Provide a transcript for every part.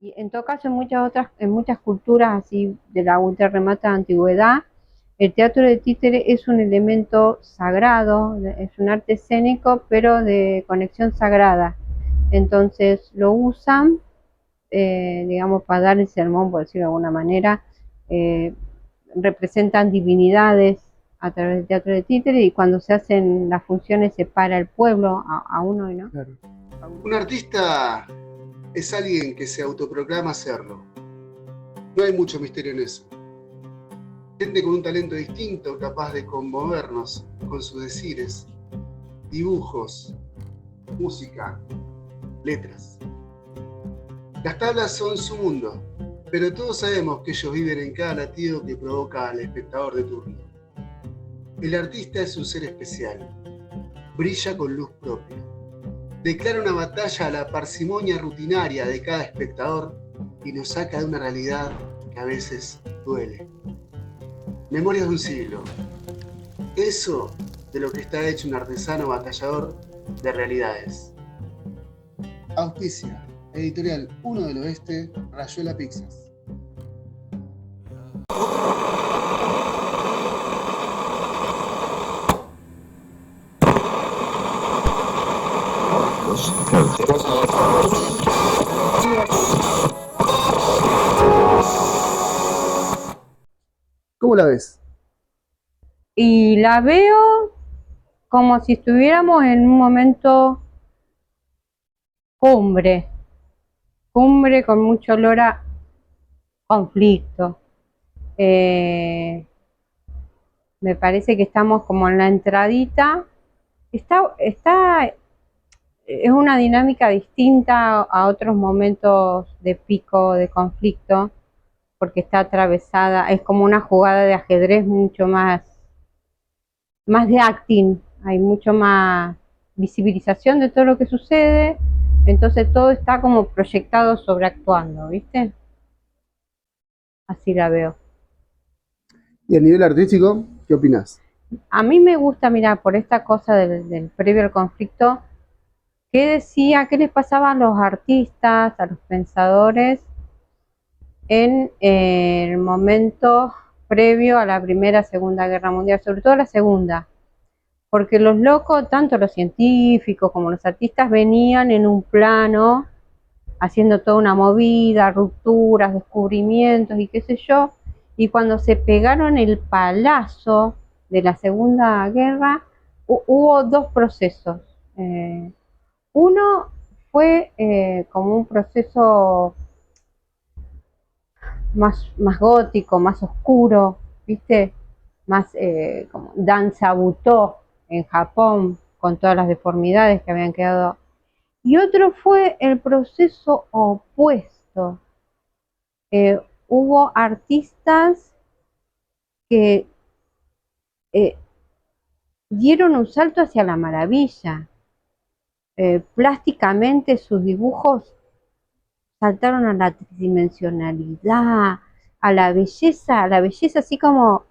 Y en todo caso, en muchas culturas así de la ultra remota antigüedad, el teatro de títere es un elemento sagrado, es un arte escénico, pero de conexión sagrada. Entonces lo usan, digamos, para dar el sermón, por decirlo de alguna manera. eh, Representan divinidades a través del teatro de títere, y cuando se hacen las funciones se para el pueblo a uno, ¿no? Claro. Un artista es alguien que se autoproclama serlo. No hay mucho misterio en eso. Gente con un talento distinto, capaz de conmovernos con sus decires, dibujos, música, letras. Las tablas son su mundo, pero todos sabemos que ellos viven en cada latido que provoca al espectador de turno. El artista es un ser especial, brilla con luz propia, declara una batalla a la parsimonia rutinaria de cada espectador y nos saca de una realidad que a veces duele. Memorias de un siglo. Eso de lo que está hecho un artesano batallador de realidades. Auspicia, editorial 1 del Oeste, Rayuela Pixas. ¿Cómo la ves? Y la veo como si estuviéramos en un momento cumbre, cumbre con mucho olor a conflicto. Me parece que estamos como en la entradita. Es una dinámica distinta a otros momentos de pico de conflicto, porque está atravesada, es como una jugada de ajedrez mucho más de acting, hay mucho más visibilización de todo lo que sucede, entonces todo está como proyectado sobreactuando, ¿viste? Así la veo. Y a nivel artístico, ¿qué opinás? A mí me gusta, mira, por esta cosa del previo al conflicto, qué decía, qué les pasaba a los artistas, a los pensadores en el momento previo a la Primera, Segunda Guerra Mundial, sobre todo la Segunda, porque los locos, tanto los científicos como los artistas, venían en un plano haciendo toda una movida, rupturas, descubrimientos y qué sé yo, y cuando se pegaron el palazo de la Segunda Guerra, hubo dos procesos. Uno fue como un proceso más gótico, más oscuro, ¿viste? Más como danza butó en Japón, con todas las deformidades que habían quedado. Y otro fue el proceso opuesto. Eh, Hubo artistas que eh, dieron un salto hacia la maravilla. Plásticamente sus dibujos saltaron a la tridimensionalidad, a la belleza así como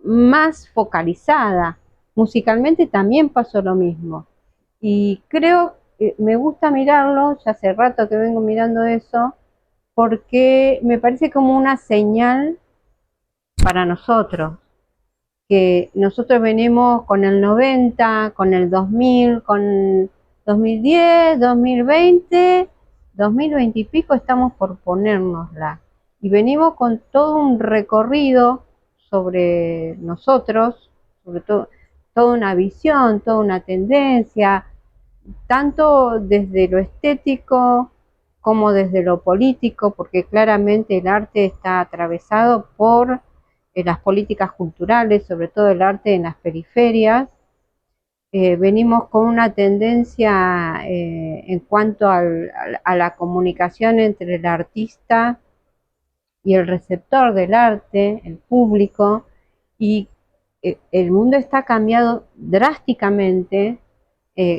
más focalizada. Musicalmente también pasó lo mismo. Y creo, me gusta mirarlo, ya hace rato que vengo mirando eso, porque me parece como una señal para nosotros, que nosotros venimos con el 90, con el 2000, con 2010, 2020, 2020 y pico, estamos por ponérnosla. Y venimos con todo un recorrido sobre nosotros, sobre todo, toda una visión, toda una tendencia, tanto desde lo estético como desde lo político, porque claramente el arte está atravesado por las políticas culturales, sobre todo el arte en las periferias. Venimos con una tendencia en cuanto a la comunicación entre el artista y el receptor del arte, el público, y el mundo está cambiado drásticamente,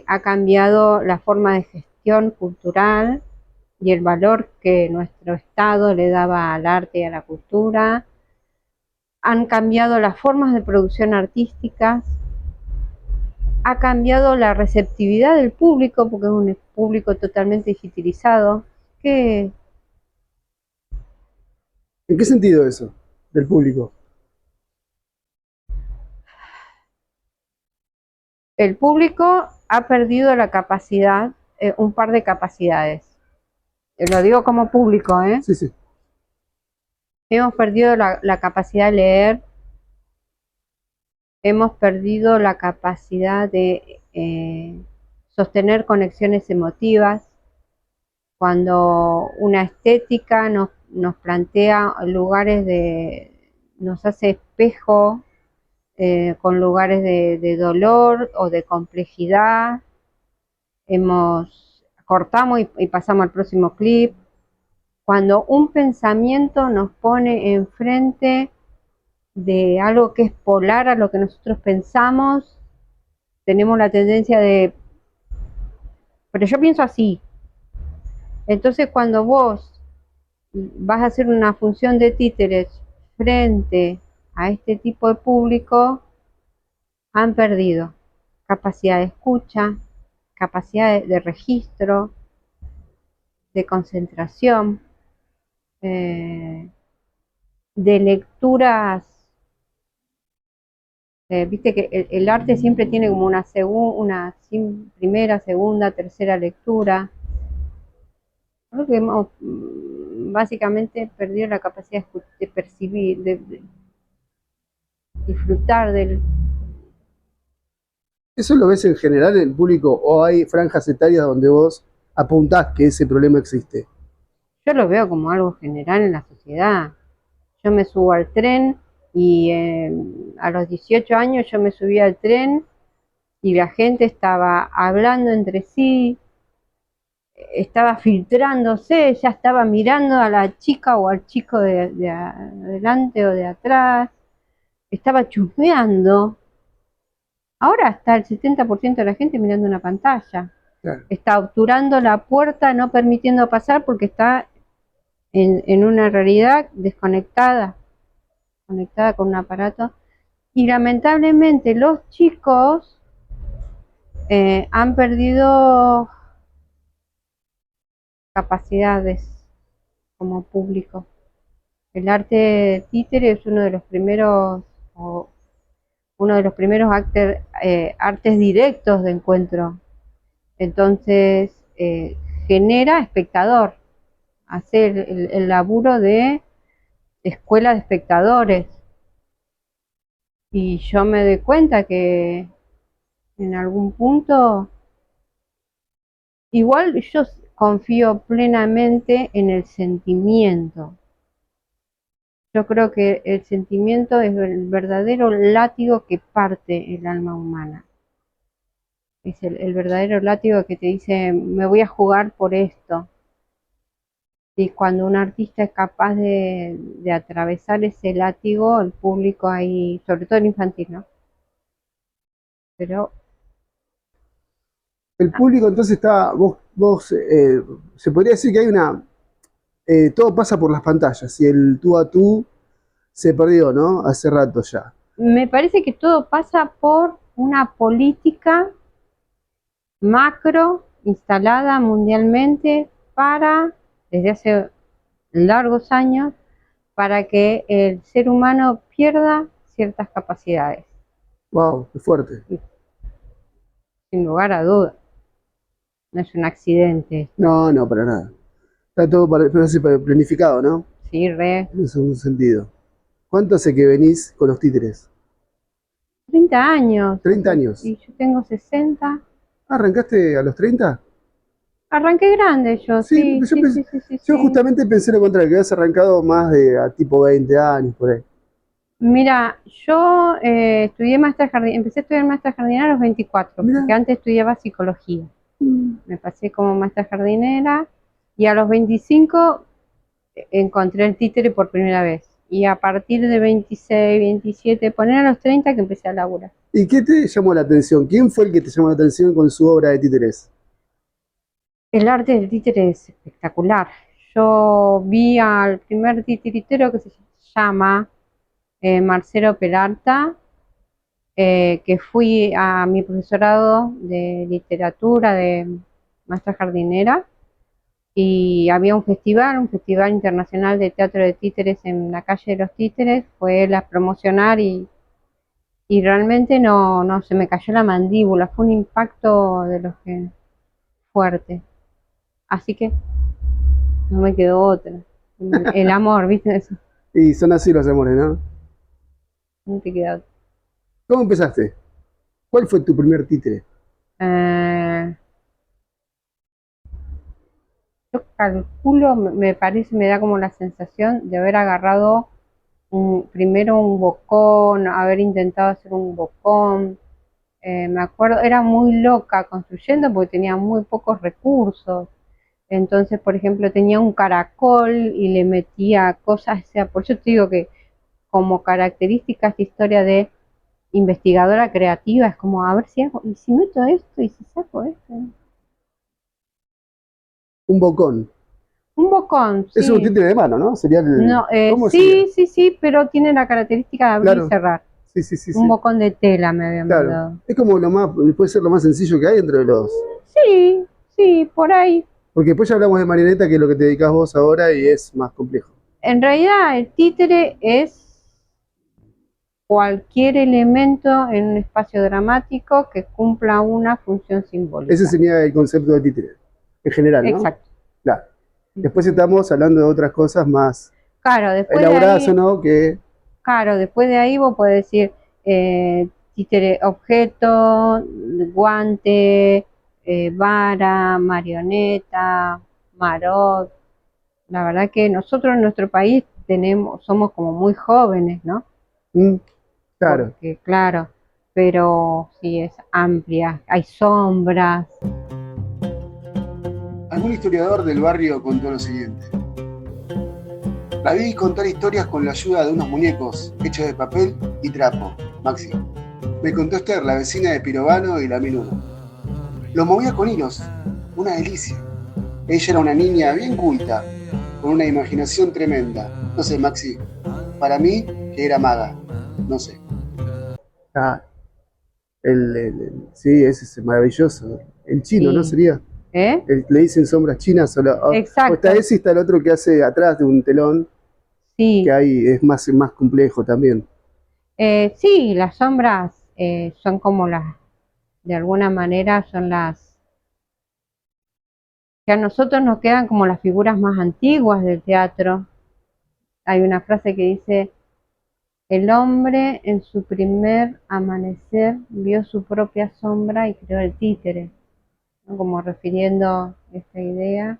ha cambiado la forma de gestión cultural y el valor que nuestro Estado le daba al arte y a la cultura. Han cambiado las formas de producción artísticas, ha cambiado la receptividad del público, porque es un público totalmente digitalizado. ¿Qué, ¿En qué sentido eso? Del público. El público ha perdido la capacidad, un par de capacidades. Lo digo como público, ¿eh? Sí, sí. Hemos perdido la capacidad de leer, hemos perdido la capacidad de sostener conexiones emotivas. Cuando una estética nos plantea lugares nos hace espejo con lugares de dolor o de complejidad, cortamos y pasamos al próximo clip. Cuando un pensamiento nos pone enfrente de algo que es polar a lo que nosotros pensamos, tenemos la tendencia pero yo pienso así. Entonces cuando vos vas a hacer una función de títeres frente a este tipo de público, han perdido capacidad de escucha, capacidad de registro, de concentración, de lecturas. Viste que el arte siempre tiene como una primera, segunda, tercera lectura. Creo que hemos básicamente perdido la capacidad de percibir, de disfrutar del... ¿Eso lo ves en general en el público o hay franjas etarias donde vos apuntás que ese problema existe? Yo lo veo como algo general en la sociedad. Yo me subo al tren y a los 18 años yo me subí al tren y la gente estaba hablando entre sí, estaba filtrándose, ya estaba mirando a la chica o al chico de adelante o de atrás, estaba chusmeando. Ahora está el 70% de la gente mirando una pantalla. Claro. Está obturando la puerta, no permitiendo pasar porque está en una realidad desconectada, conectada con un aparato. Y lamentablemente los chicos han perdido capacidades como público. El arte títere es uno de los primeros, artes directos de encuentro. Entonces genera espectador, hace el laburo de escuela de espectadores. Y yo me doy cuenta que en algún punto, igual yo confío plenamente en el sentimiento. Yo creo que el sentimiento es el verdadero látigo que parte el alma humana. Es el verdadero látigo que te dice, me voy a jugar por esto. Y cuando un artista es capaz de atravesar ese látigo, el público ahí, sobre todo el infantil, ¿no? Pero El público entonces está, se podría decir que hay todo pasa por las pantallas y el tú a tú se perdió, ¿no? Hace rato ya. me parece que todo pasa por una política macro instalada mundialmente desde hace largos años, para que el ser humano pierda ciertas capacidades. Wow, qué fuerte. Sin lugar a dudas. No es un accidente. No, no, para nada. Está todo planificado, ¿no? Sí, re. En ese sentido. ¿Cuánto hace que venís con los títeres? 30 años. 30 años. Y yo tengo 60. ¿Arrancaste a los 30? Arranqué grande yo, Sí, sí, sí, sí, sí, sí, yo sí. justamente pensé lo contrario, que habías arrancado más de a tipo 20 años, por ahí. Mira, yo empecé a estudiar maestra jardinera a los 24, Mirá. porque antes estudiaba psicología. Me pasé como maestra jardinera y a los 25 encontré el títere por primera vez. Y a partir de 26, 27, poner a los 30 que empecé a laburar. ¿Y qué te llamó la atención? ¿Quién fue el que te llamó la atención con su obra de títeres? El arte del títere es espectacular. Yo vi al primer titiritero que se llama Marcelo Peralta, que fui a mi profesorado de literatura de maestra jardinera, y había un festival internacional de teatro de títeres en la calle de los Títeres, fue él a promocionar y realmente no, se me cayó la mandíbula, fue un impacto de los que fuerte. Así que no me quedó otra. El amor, ¿viste? Eso, Y son así los amores, ¿no? no te queda otra. ¿Cómo empezaste? ¿Cuál fue tu primer títere? Eh, yo calculo, me parece, me da como la sensación de haber agarrado primero un bocón, haber intentado hacer un bocón. Me acuerdo, era muy loca construyendo porque tenía muy pocos recursos. Entonces, por ejemplo, tenía un caracol y le metía cosas, o sea, por eso te digo que como característica esta historia de investigadora creativa es como, a ver si hago, y si meto esto, y si saco esto. Un bocón. Un bocón, Es un sí. títere de mano, ¿no? Sería el. No, ¿Cómo sería? sí, pero tiene la característica de abrir y Claro. cerrar. Sí, sí, sí, Un sí. bocón de tela me habían Claro. mandado. Es como lo más, puede ser lo más sencillo que hay entre los. Sí, por ahí. Porque después ya hablamos de marioneta, que es lo que te dedicas vos ahora, y es más complejo. En realidad el títere es cualquier elemento en un espacio dramático que cumpla una función simbólica. Ese sería el concepto de títere, en general, ¿no? Exacto. Claro. Después estamos hablando de otras cosas más Claro, después de elaboradas o ahí, no, que. claro, después de ahí vos podés decir títere objeto, guante, vara, marioneta, marot. La verdad que nosotros en nuestro país somos como muy jóvenes, ¿no? Claro. Porque, claro, pero sí es amplia, hay sombras. Algún historiador del barrio contó lo siguiente. La vi contar historias con la ayuda de unos muñecos hechos de papel y trapo, Maxi. Me contó Esther, la vecina de Pirovano y la 1001. Lo movía con hilos, una delicia. Ella era una niña bien culta, con una imaginación tremenda. No sé, Maxi, para mí que era maga, no sé. Ah, sí, ese es maravilloso. El chino, ¿no Sí. sería? ¿Eh? Le dicen sombras chinas o Exacto. está ese y está el otro que hace atrás de un telón, Sí. que ahí es más complejo también. Sí, las sombras son como de alguna manera son las que a nosotros nos quedan como las figuras más antiguas del teatro. Hay una frase que dice, el hombre en su primer amanecer vio su propia sombra y creó el títere, ¿no? Como refiriendo esta idea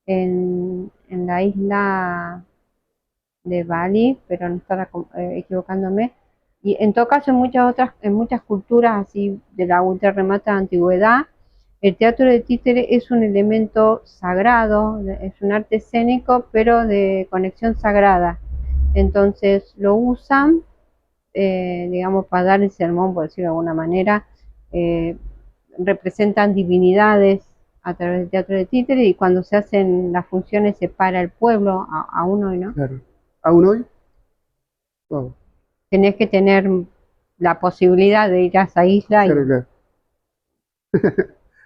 en la isla de Bali, pero no estará equivocándome. Y en todo caso, en muchas culturas así de la ultra remota antigüedad, el teatro de títere es un elemento sagrado, es un arte escénico, pero de conexión sagrada. Entonces lo usan, digamos, para dar el sermón, por decirlo de alguna manera. Eh, Representan divinidades a través del teatro de títere y cuando se hacen las funciones se para el pueblo, aún hoy, ¿no? Claro. ¿Aún hoy? Wow. Tenés que tener la posibilidad de ir a esa isla. Claro, claro.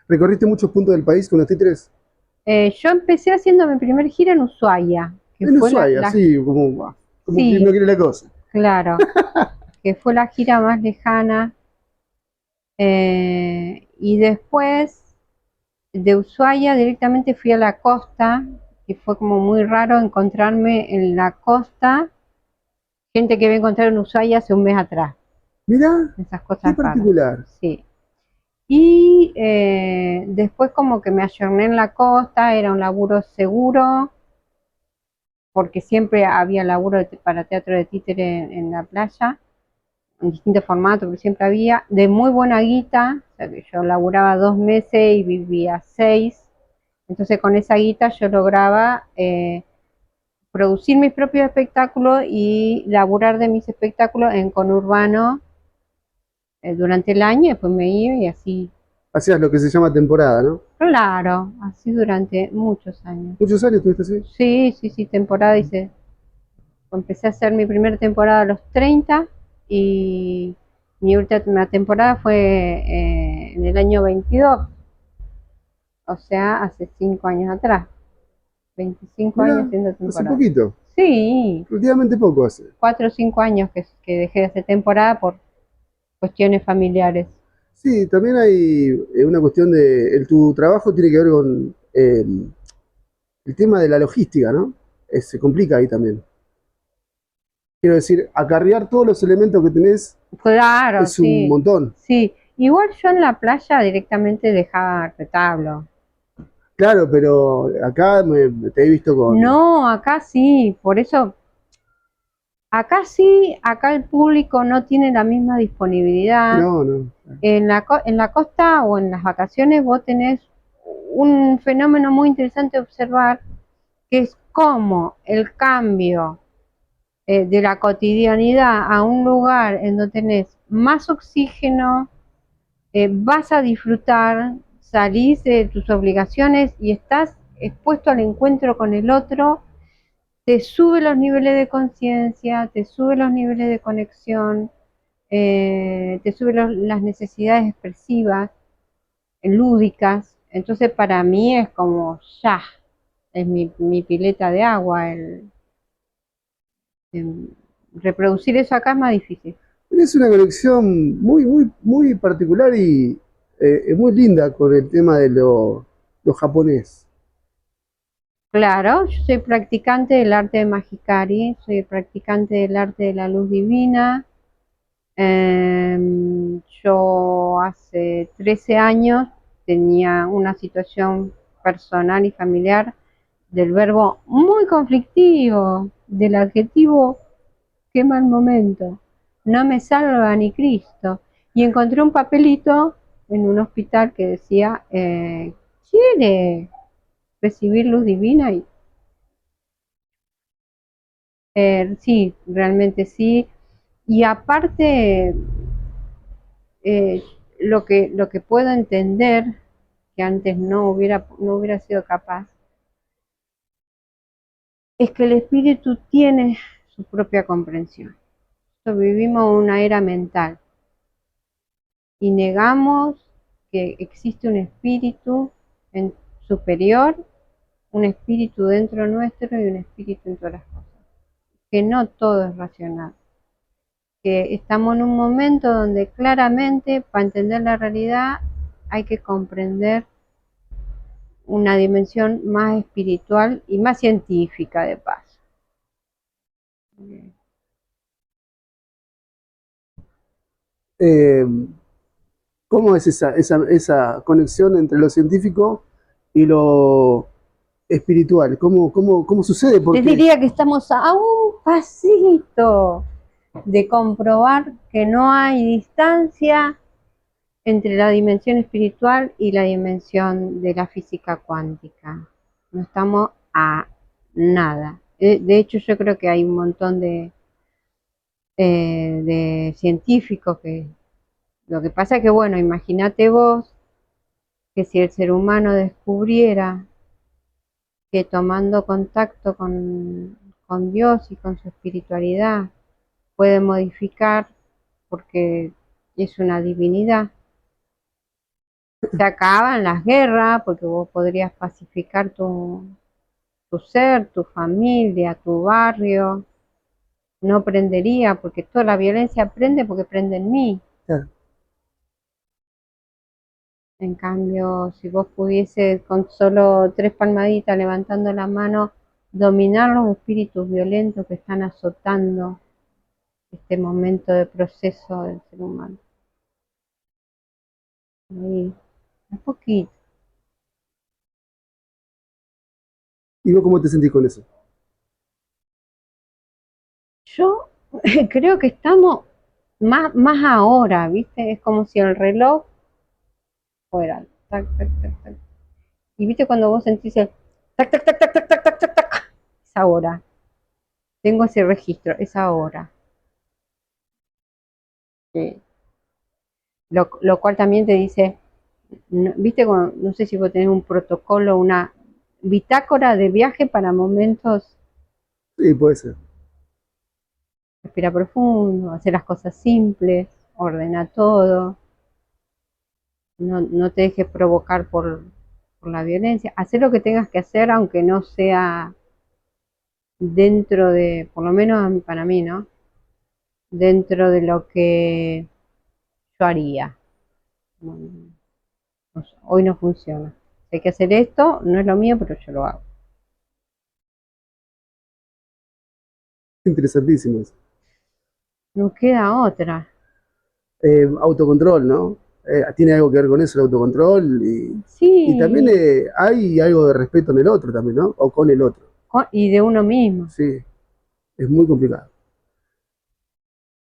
¿Recorriste muchos puntos del país con los títeres? Yo empecé haciendo mi primer gira en Ushuaia, que En fue Ushuaia, sí, como sí, quien no quiere la cosa. claro, que fue la gira más lejana. Y después de Ushuaia directamente fui a la costa, que fue como muy raro encontrarme en la costa gente que había encontrado en Ushuaia hace un mes atrás. Mirá, Esas qué cosas raras. particular. Sí. Y después como que me ayorné en la costa, era un laburo seguro, porque siempre había laburo para teatro de títere en la playa, en distintos formatos, pero siempre había, de muy buena guita, o sea que yo laburaba 2 meses y vivía 6, entonces con esa guita yo lograba producir mis propios espectáculos y laburar de mis espectáculos en conurbano durante el año, y después me iba y así. Hacías lo que se llama temporada, ¿no? Claro, así durante muchos años. ¿Muchos años estuviste así? Sí, temporada hice. Empecé a hacer mi primera temporada a los 30 y mi última temporada fue en el año 22, o sea, hace 5 años atrás. 25 Mirá, años haciendo hace temporada. poquito, Sí, relativamente poco hace. 4 o 5 años que dejé de hacer temporada por cuestiones familiares. Sí, también hay una cuestión de, tu trabajo tiene que ver con el tema de la logística, ¿no? Se complica ahí también. Quiero decir, acarrear todos los elementos que tenés Claro, es un sí, montón. sí. Igual yo en la playa directamente dejaba el retablo. Claro, pero acá te he visto con... No, acá sí, por eso, acá sí, acá el público no tiene la misma disponibilidad. No, no. En la costa o en las vacaciones vos tenés un fenómeno muy interesante de observar, que es cómo el cambio de la cotidianidad a un lugar en donde tenés más oxígeno, vas a disfrutar, salís de tus obligaciones y estás expuesto al encuentro con el otro, te sube los niveles de conciencia, te sube los niveles de conexión, te sube las necesidades expresivas, lúdicas. Entonces para mí es como ya, es mi pileta de agua. Reproducir eso acá es más difícil. Tienes una conexión muy, muy, muy particular y muy linda con el tema de lo japonés. Claro, yo soy practicante del arte de Magikari, soy practicante del arte de la luz divina. Yo hace 13 años tenía una situación personal y familiar del verbo muy conflictivo, del adjetivo qué mal momento, no me salva ni Cristo. Y encontré un papelito en un hospital que decía, ¿quiere recibir luz divina? Y sí, realmente sí. Y aparte, eh, lo que puedo entender, que antes no hubiera sido capaz, es que el espíritu tiene su propia comprensión. Nosotros vivimos una era mental y negamos que existe un espíritu superior, un espíritu dentro nuestro y un espíritu en todas las cosas. Que no todo es racional. Que estamos en un momento donde claramente para entender la realidad hay que comprender una dimensión más espiritual y más científica de paso. Eh, ¿Cómo es esa conexión entre lo científico y lo espiritual? ¿Cómo sucede? Les Porque, diría que estamos a un pasito de comprobar que no hay distancia entre la dimensión espiritual y la dimensión de la física cuántica. No estamos a nada. De hecho, yo creo que hay un montón de científicos que... Lo que pasa es que, bueno, imagínate vos que si el ser humano descubriera que tomando contacto con Dios y con su espiritualidad puede modificar, porque es una divinidad, se acaban las guerras, porque vos podrías pacificar tu ser, tu familia, tu barrio, no prendería, porque toda la violencia prende porque prende en mí. claro, En cambio, si vos pudieses con solo 3 palmaditas levantando la mano, dominar los espíritus violentos que están azotando este momento de proceso del ser humano. Ahí, un poquito. ¿y vos cómo te sentís con eso? Yo creo que estamos más ahora, ¿viste? Es como si el reloj fuera tac, tac, tac, tac. Y viste cuando vos sentís el tac, tac, tac, tac, tac, tac, tac, tac, tac. Es ahora. Tengo ese registro, es ahora. Sí. Lo cual también te dice, no, viste, no sé si vos tenés un protocolo, una bitácora de viaje para momentos, Sí, puede ser. respira profundo, hacer las cosas simples, ordena todo, no te dejes provocar por la violencia. Hacer lo que tengas que hacer, aunque no sea dentro de, por lo menos para mí, ¿no? Dentro de lo que yo haría. No, no sé, hoy no funciona. Si hay que hacer esto, no es lo mío, pero yo lo hago. Interesantísimo eso. No queda otra. Autocontrol, ¿no? Tiene algo que ver con eso, el autocontrol. Y también Sí, hay algo de respeto en el otro también, ¿no? O con el otro. y de uno mismo. Sí, es muy complicado.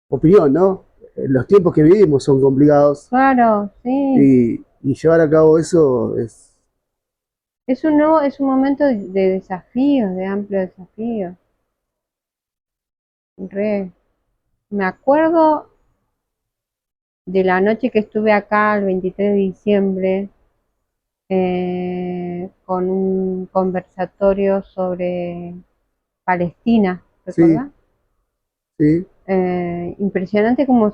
Opinión, ¿no? Los tiempos que vivimos son complicados Claro, sí. y llevar a cabo eso es... Es un momento de desafíos, de amplio desafío. Re. Me acuerdo de la noche que estuve acá el 23 de diciembre con un conversatorio sobre Palestina, Sí, ¿recordás? sí, Impresionante como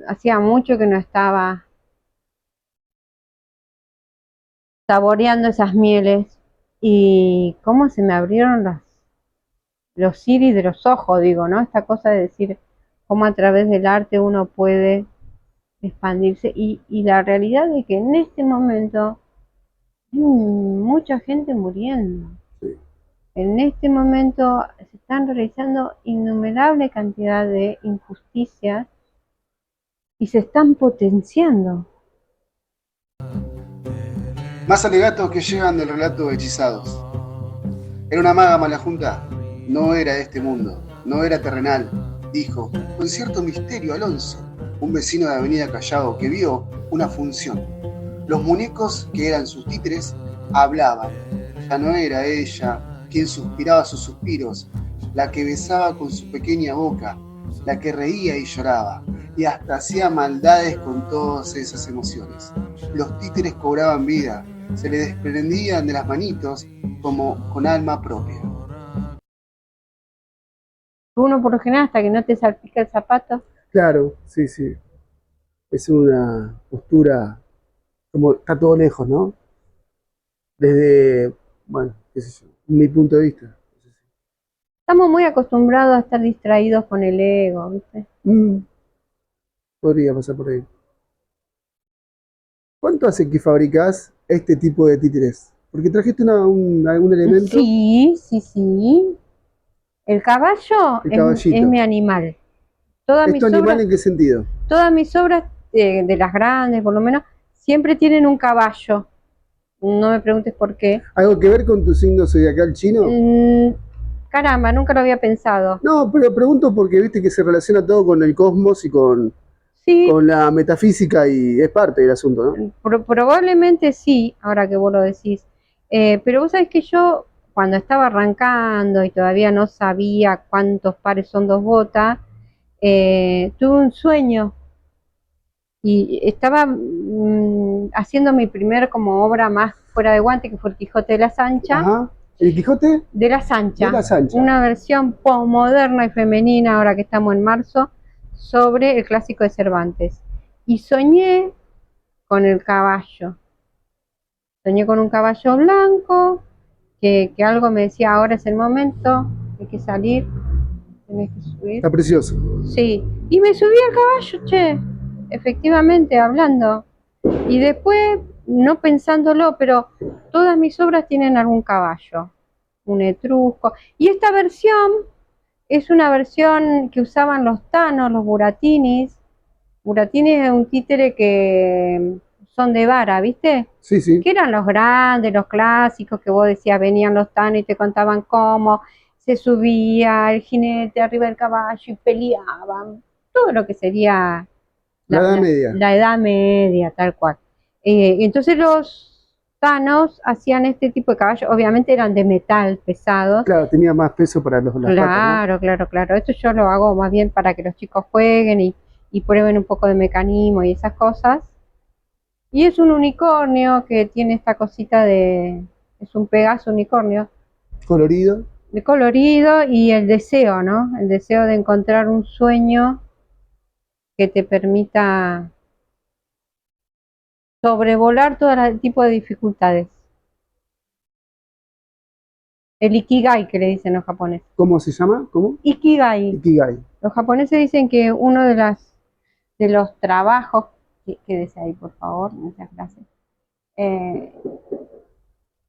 hacía mucho que no estaba saboreando esas mieles y cómo se me abrieron los iris de los ojos, digo, ¿no? Esta cosa de decir cómo a través del arte uno puede expandirse y la realidad es que en este momento hay mucha gente muriendo. sí. En este momento se están realizando innumerable cantidad de injusticias y se están potenciando. Más alegatos que llegan del relato de Hechizados. Era una maga mala junta. No era de este mundo, no era terrenal, dijo, con cierto misterio Alonso, un vecino de Avenida Callao que vio una función. Los muñecos, que eran sus títeres, hablaban. Ya no era ella quien suspiraba sus suspiros, la que besaba con su pequeña boca, la que reía y lloraba, y hasta hacía maldades con todas esas emociones. Los títeres cobraban vida, se le desprendían de las manitos como con alma propia. Uno por lo general hasta que no te salpica el zapato. Claro, sí, sí. Es una postura, como está todo lejos, ¿no? Desde, bueno, qué sé yo, mi punto de vista. Estamos muy acostumbrados a estar distraídos con el ego, ¿viste? Mm, podría pasar por ahí. ¿Cuánto hace que fabricás este tipo de títeres? Porque trajiste algún elemento, Sí, sí, sí. El caballo el es caballito. mi animal. Todas ¿Esto mis animal obras, en qué sentido? todas mis obras de las grandes, por lo menos, siempre tienen un caballo. No me preguntes por qué. ¿Algo que ver con tu signo zodiacal chino? Mm, caramba, nunca lo había pensado. No, pero pregunto porque viste que se relaciona todo con el cosmos y Sí, con la metafísica y es parte del asunto, ¿no? probablemente sí, ahora que vos lo decís. Pero vos sabés que yo, cuando estaba arrancando y todavía no sabía cuántos pares son dos botas, tuve un sueño y estaba haciendo mi primer como obra más fuera de guante, que fue el Quijote Ajá. ¿El Quijote? de la De Sancha, la Sancha. una versión posmoderna y femenina, ahora que estamos en marzo, sobre el clásico de Cervantes. Y soñé con el caballo. Soñé con un caballo blanco, que algo me decía, ahora es el momento, hay que salir, tenés que subir. Está precioso. Sí, y me subí al caballo, che, efectivamente, hablando. Y después, no pensándolo, pero todas mis obras tienen algún caballo, un etrusco. Y esta versión es una versión que usaban los tanos, los buratinis. Buratinis es un títere que son de vara, ¿viste? Sí, sí. Que eran los grandes, los clásicos, que vos decías, venían los tanos y te contaban cómo se subía el jinete arriba del caballo y peleaban. Todo lo que sería La Edad Media. la Edad Media, tal cual. Entonces los tanos hacían este tipo de caballos, obviamente eran de metal, pesados. Claro, tenía más peso para las patas, ¿no? Claro, claro, claro. Esto yo lo hago más bien para que los chicos jueguen y prueben un poco de mecanismo y esas cosas. Y es un unicornio que tiene esta cosita es un Pegaso unicornio, Colorido. de colorido y el deseo, ¿no? El deseo de encontrar un sueño que te permita sobrevolar todo tipo de dificultades. El ikigai que le dicen los japoneses. ¿Cómo se llama? ¿Cómo? Ikigai. Ikigai. Los japoneses dicen que uno de los trabajos, quédese ahí por favor, muchas gracias, eh,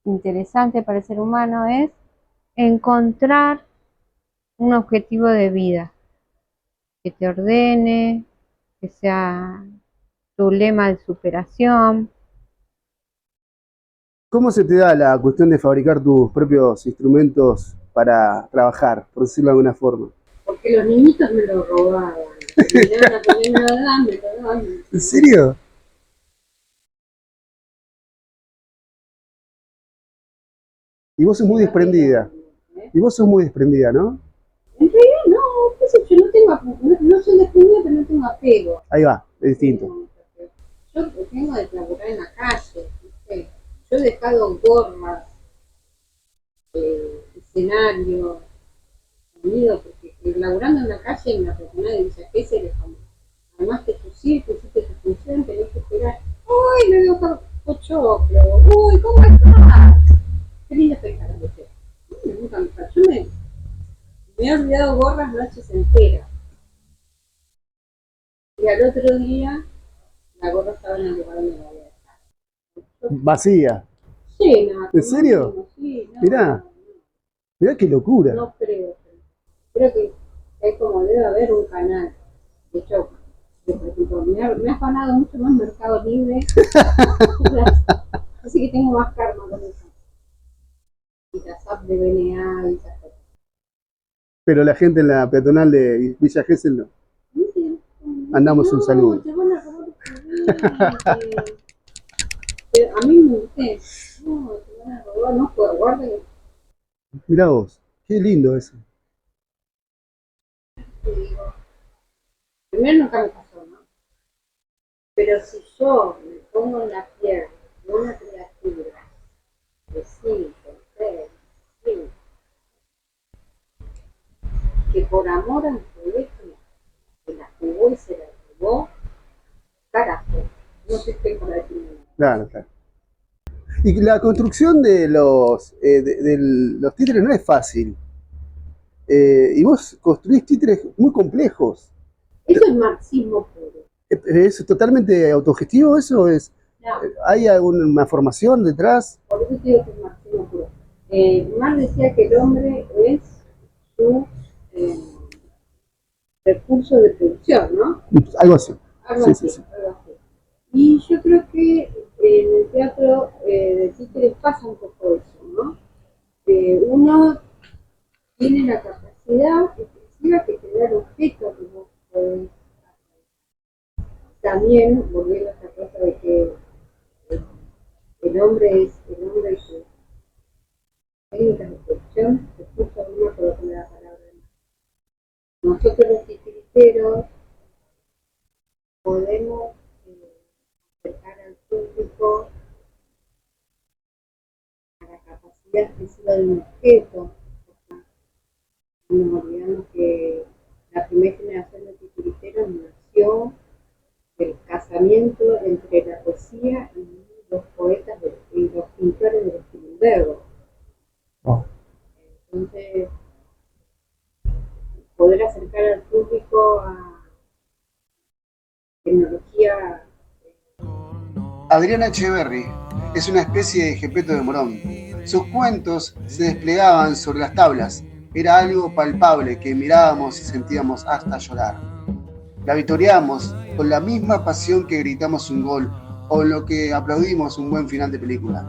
interesante para el ser humano es encontrar un objetivo de vida que te ordene, que sea tu lema de superación. ¿Cómo se te da la cuestión de fabricar tus propios instrumentos para trabajar, por decirlo de alguna forma? Porque los niñitos me lo robaban. Me daban a poner, me lo daban, me lo daban. ¿En serio? Y vos sos muy desprendida. Y vos sos muy desprendida, ¿no? En realidad no, qué sé yo, no tengo, no soy desprendida, pero no tengo apego. Ahí va, es distinto. Yo tengo de laburar en la calle, ¿viste? Yo he dejado gorras, escenario, sonido, porque laburando en la calle en la peatonal de Villa Gesell es como, además que tu circo, hiciste tu función, tenés que esperar, uy, me veo pochoclo, uy, ¿cómo estás? Qué lindo espectáculo. Yo me he olvidado gorras noches enteras. Y al otro día, la gorra estaba en el lugar donde la había dejado. Vacía. Llena. ¿En serio? Sí, no, Mirá, mirá qué locura. no creo. Creo que es como debe haber un canal. De hecho, por ejemplo, me ha afanado mucho más Mercado Libre. Así que tengo más karma con eso. Y las apps de BNA y esas cosas. Pero la gente en la peatonal de Villa Gesell no. Mandamos un saludo. Te van a robar los juguetes. A mí me guste. No, te van a robar, no puedo, guarden. Mirá vos, qué lindo eso. Te digo, primero nunca me pasó, ¿no? Pero si yo me pongo en la piel de una criatura de 5, 6, 5, que por amor al colegio se la jugó y se la jugó, carajo, no sé qué para decirme. Claro, claro. Y la construcción de los títeres no es fácil. Y vos construís títeres muy complejos. Eso es marxismo puro. ¿Es totalmente autogestivo eso? No, ¿Hay alguna formación detrás? por eso te digo que es marxismo puro. Marx decía que el hombre es su recurso de producción, ¿no? Algo así. Algo Sí, así, sí, sí. algo así. Y yo creo que en el teatro de títeres pasa un poco eso, ¿no? Uno tiene la capacidad excesiva que te da el objeto que vos podés hacer. También, volviendo a esta cosa de que el hombre y sus técnicas de producción, se escucha una por poner la palabra. Nosotros los titiriteros podemos acercar al público a la capacidad excesiva de un objeto. No nos olvidamos que la primera generación de titiriteros nació del casamiento entre la poesía y los poetas y los pintores del Spilimbergo. Oh. Entonces, poder acercar al público a tecnología. Adriana Echeverry es una especie de Gepetto de Morón. Sus cuentos se desplegaban sobre las tablas. Era algo palpable que mirábamos y sentíamos hasta llorar. La vitoreamos con la misma pasión que gritamos un gol o en lo que aplaudimos un buen final de película.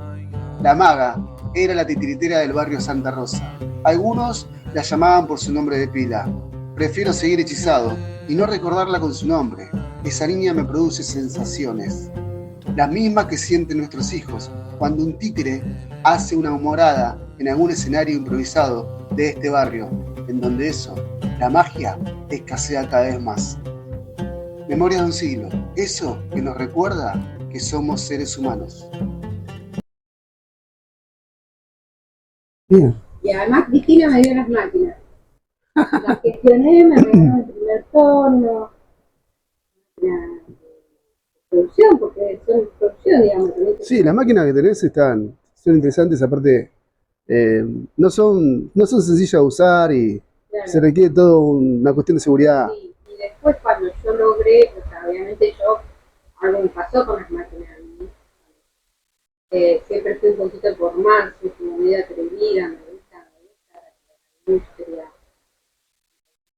La maga era la titiritera del barrio Santa Rosa. Algunos la llamaban por su nombre de pila. Prefiero seguir hechizado y no recordarla con su nombre. Esa niña me produce sensaciones. Las mismas que sienten nuestros hijos cuando un títere hace una morada en algún escenario improvisado de este barrio, en donde eso, la magia, escasea cada vez más. Memoria de un siglo, eso que nos recuerda que somos seres humanos. Bien. Y además Cristina me dio las máquinas. Las gestioné, me regaló el primer tono, la producción, porque son producción, digamos. Sí, las máquinas que tenés son interesantes, aparte no son sencillas de usar y Claro. se requiere todo una cuestión de seguridad. Sí, y después cuando yo logré, o sea, obviamente algo me pasó con las máquinas, ¿no? Siempre fui un poquito por más, soy como medio atrevida, me gusta la industria.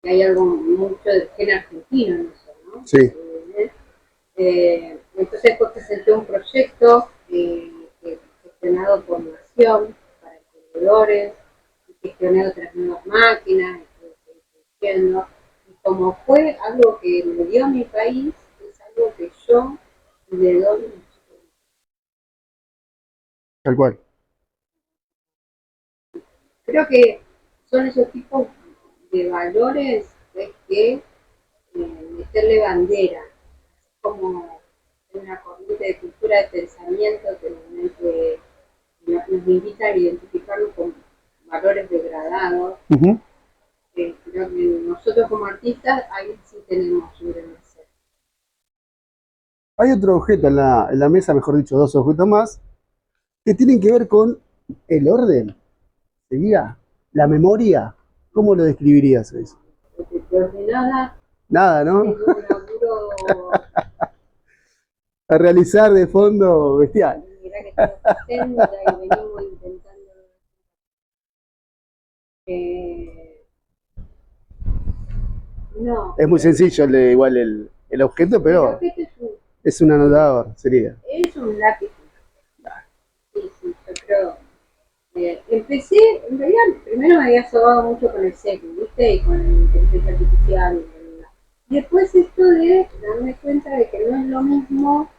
Y hay algo mucho de gen argentino en eso, ¿no? Sí, Entonces después presenté un proyecto gestionado por Nación para emprendedores, y gestioné otras nuevas máquinas, creciendo. Y como fue algo que me dio mi país, es algo que yo le doy mucho. tal cual. Creo que son esos tipos de valores que meterle bandera, como una corriente de cultura de pensamiento que nos invita a identificarnos con valores degradados. Ujú. Creo que nosotros como artistas ahí sí tenemos un deber ser. Hay otro objeto en la mesa, mejor dicho, dos objetos más, que tienen que ver con el orden, ¿sería? La memoria. ¿Cómo lo describirías eso? De ordenada, Nada, ¿no? tengo un laburo, A realizar de fondo bestial. mirá que tengo 60 y venimos intentando. Eh, no, Es muy sencillo igual el objeto, el pero objeto es un anotador, sería. es un lápiz. Sí, sí, yo creo. Empecé, en realidad, primero me había sobado mucho con el SEC, ¿viste? Y con la inteligencia artificial. Y después esto de darme cuenta de que no es lo mismo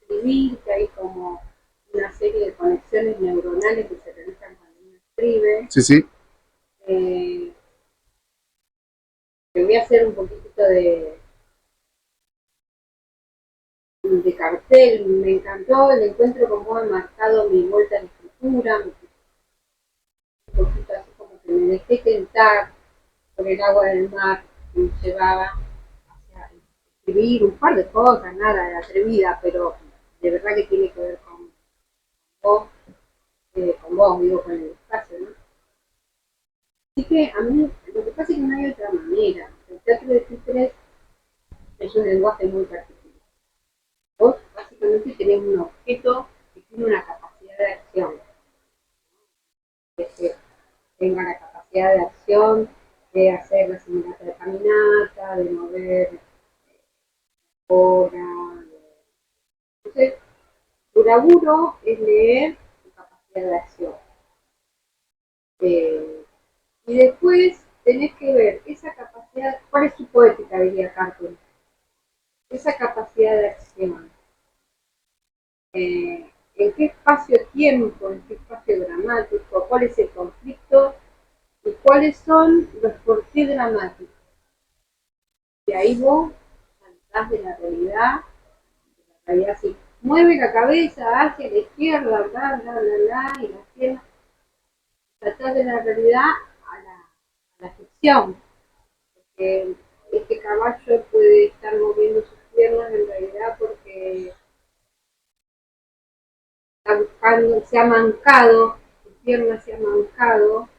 escribir, que hay como una serie de conexiones neuronales que se realizan cuando uno escribe. Sí, sí. Eh, que voy a hacer un poquitito de cartel. Me encantó el encuentro con vos, marcado mi vuelta a la escritura, un poquito así como que me dejé tentar por el agua del mar que me llevaba hacia escribir un par de cosas, nada de atrevida, pero de verdad que tiene que ver vos, con vos, digo, con el espacio, ¿no? Así que a mí lo que pasa es que no hay otra manera. El teatro de títeres es un lenguaje muy particular. Vos básicamente tenés un objeto que tiene una capacidad de acción, que tenga la capacidad de acción de hacer la simulacra de caminata, de mover hora. Entonces, tu laburo es leer tu capacidad de acción. Eh, y después tenés que ver esa capacidad, ¿cuál es su poética, diría Carton? Esa capacidad de acción. ¿En qué espacio-tiempo, en qué espacio dramático, cuál es el conflicto y cuáles son los por qué dramáticos? Y ahí vos saltás de la realidad así. Mueve la cabeza hacia la izquierda, bla, bla, bla, bla, y la pierna. Saltás de la realidad a la ficción. Porque este caballo puede estar moviendo sus piernas en realidad porque está buscando, se ha mancado, su pierna se ha mancado,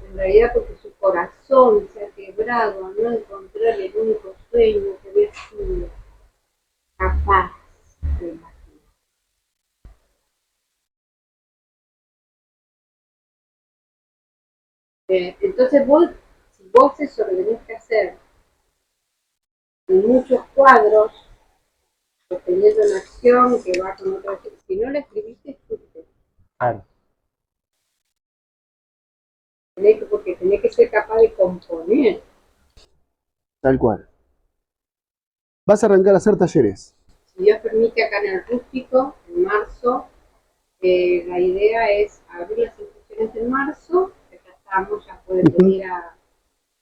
en realidad porque su corazón se ha quebrado a no encontrar el único sueño que había sido capaz de imaginar. Entonces si vos eso lo tenés que hacer en muchos cuadros, sosteniendo una acción que va con otra, si no la escribiste, fuiste. Claro. Porque tenés que ser capaz de componer. Tal cual. Vas a arrancar a hacer talleres. Si Dios permite, acá en el Rústico, en marzo, la idea es abrir las inscripciones en marzo, que ya estamos, ya pueden venir a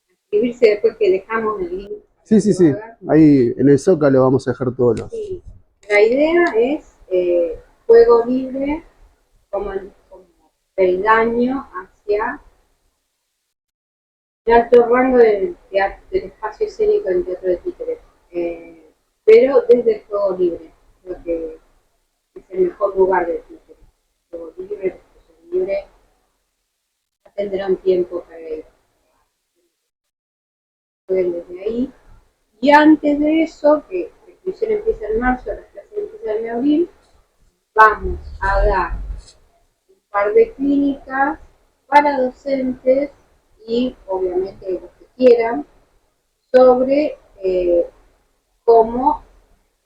inscribirse después que dejamos el link. Sí, sí, sí. Ahí en el Zócalo vamos a dejar todos los. Sí. La idea es juego libre como peldaño hacia el alto rango del espacio escénico del teatro de títeres. Pero desde el juego libre, creo que es el mejor lugar de títeres. Juego libre, libre, tendrán tiempo para ir. Desde ahí. Y antes de eso, que la inscripción empieza en marzo, las clases empiezan en abril, vamos a dar un par de clínicas para docentes y obviamente los que quieran sobre cómo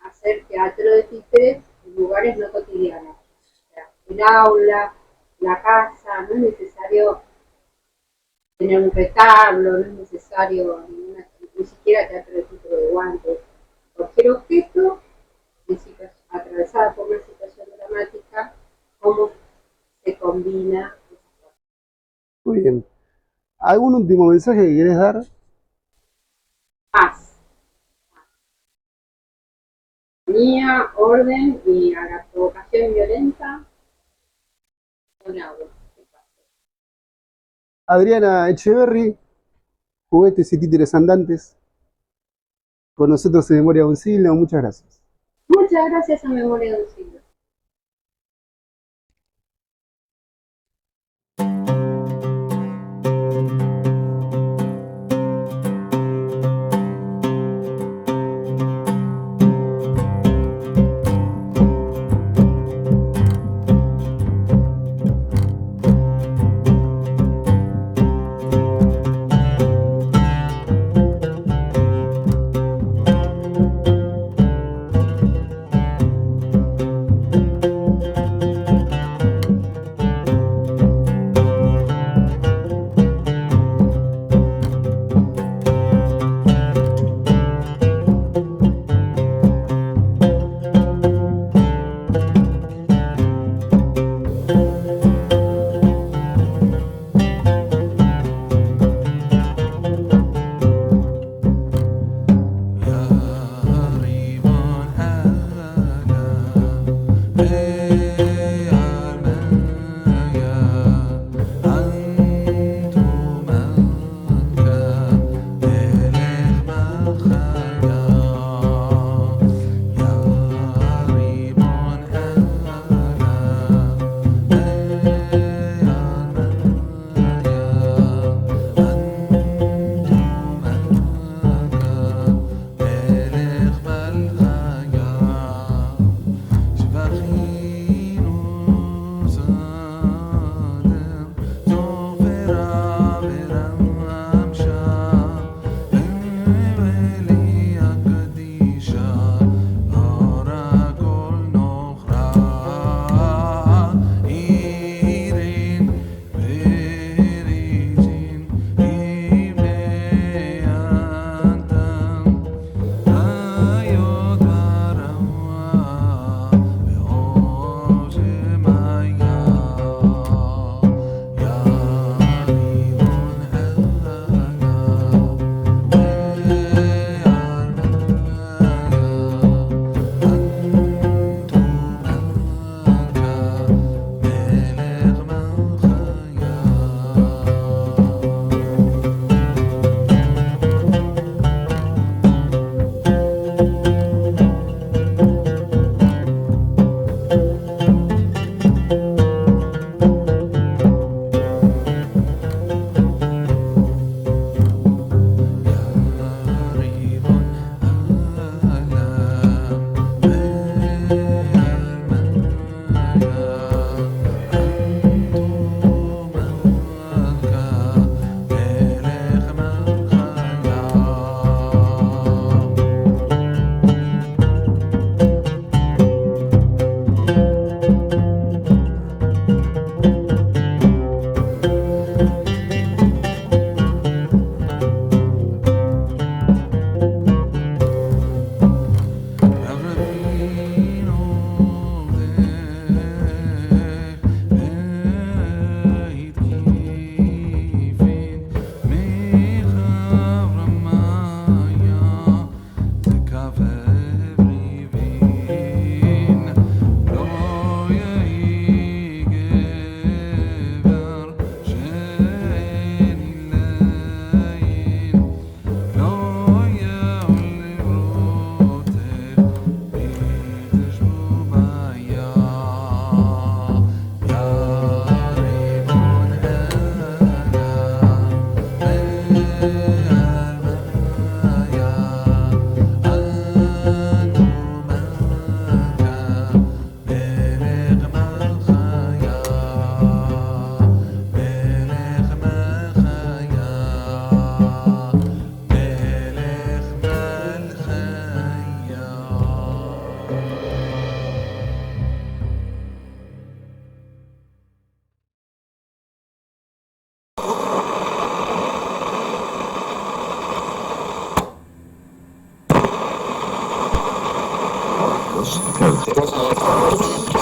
hacer teatro de títeres en lugares no cotidianos. O sea, el aula, la casa, no es necesario tener un retablo, no es necesario ni siquiera teatro de títeres de guantes. Cualquier objeto atravesada por una situación dramática, cómo se combina. Muy bien. ¿Algún último mensaje que quieres dar? Paz, armonía, orden y a la provocación violenta, un agua. Adriana Echeverry, Juguetes y Títeres Andantes, con nosotros en Memoria de un Siglo. Muchas gracias. Muchas gracias a Memoria de un Siglo. Los